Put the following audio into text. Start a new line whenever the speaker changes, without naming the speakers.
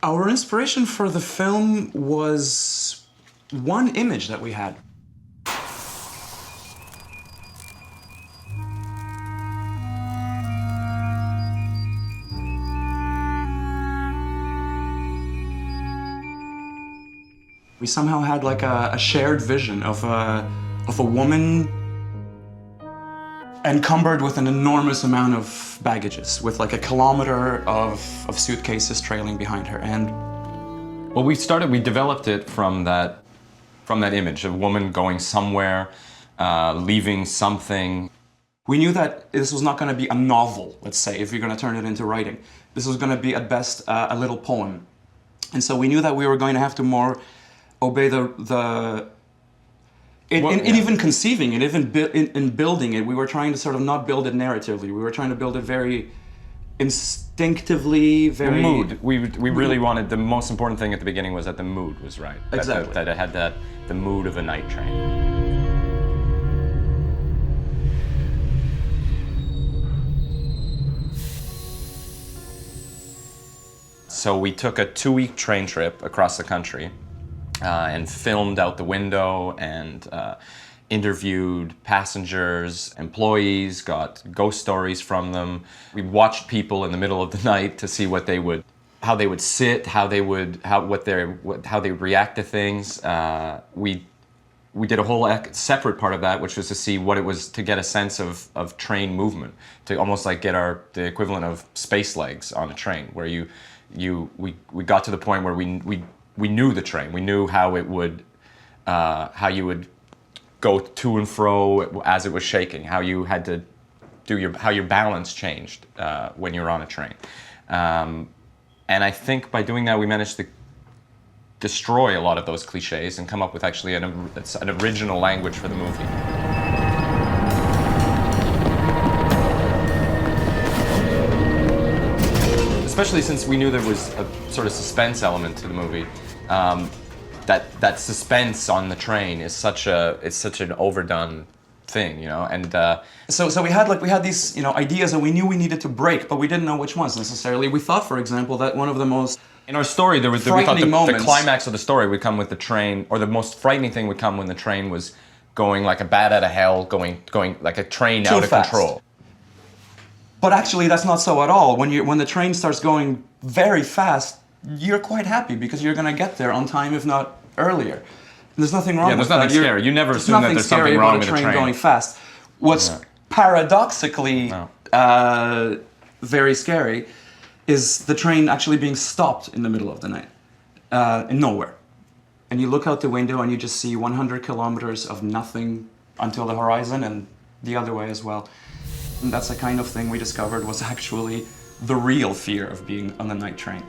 Our inspiration for the film was one image that we had. We somehow had like a shared vision of a woman encumbered with an enormous amount of baggages, with like a kilometer of suitcases trailing behind her. And
well, we developed it from that image, a woman going somewhere, leaving something.
We knew that this was not going to be a novel, let's say, if you're going to turn it into writing. This was going to be at best a little poem. And so we knew that we were going to have to more obey even conceiving it, even in building it, we were trying to sort of not build it narratively. We were trying to build it very instinctively, very...
The mood. We really wanted, the most important thing at the beginning was that the mood was right.
Exactly.
That it had the mood of a night train. So we took a 2-week train trip across the country and filmed out the window and interviewed passengers, employees, got ghost stories from them. We watched people in the middle of the night to see how they would sit, how they react to things. We did a whole separate part of that, which was to see what it was, to get a sense of train movement, to almost like get the equivalent of space legs on a train, where we got to the point where we knew the train. We knew how it would, how you would go to and fro as it was shaking, how you had to do how your balance changed when you're on a train. And I think by doing that, we managed to destroy a lot of those cliches and come up with actually an original language for the movie. Especially since we knew there was a sort of suspense element to the movie. That suspense on the train is such an overdone thing, you know. And
so we had these, you know, ideas that we knew we needed to break, but we didn't know which ones necessarily. We thought, for example, that one of the most
in our story we thought the climax of the story would come with the train, or the most frightening thing would come when the train was going like a bat out of hell, going like a train out of control.
But actually, that's not so at all. When the train starts going very fast, you're quite happy because you're going to get there on time, if not earlier. There's nothing wrong with that.
Yeah, there's nothing scary. You never assume that there's something wrong with a train
going fast. What's paradoxically very scary is the train actually being stopped in the middle of the night, in nowhere. And you look out the window and you just see 100 kilometers of nothing until the horizon, and the other way as well. And that's the kind of thing we discovered was actually the real fear of being on the night train.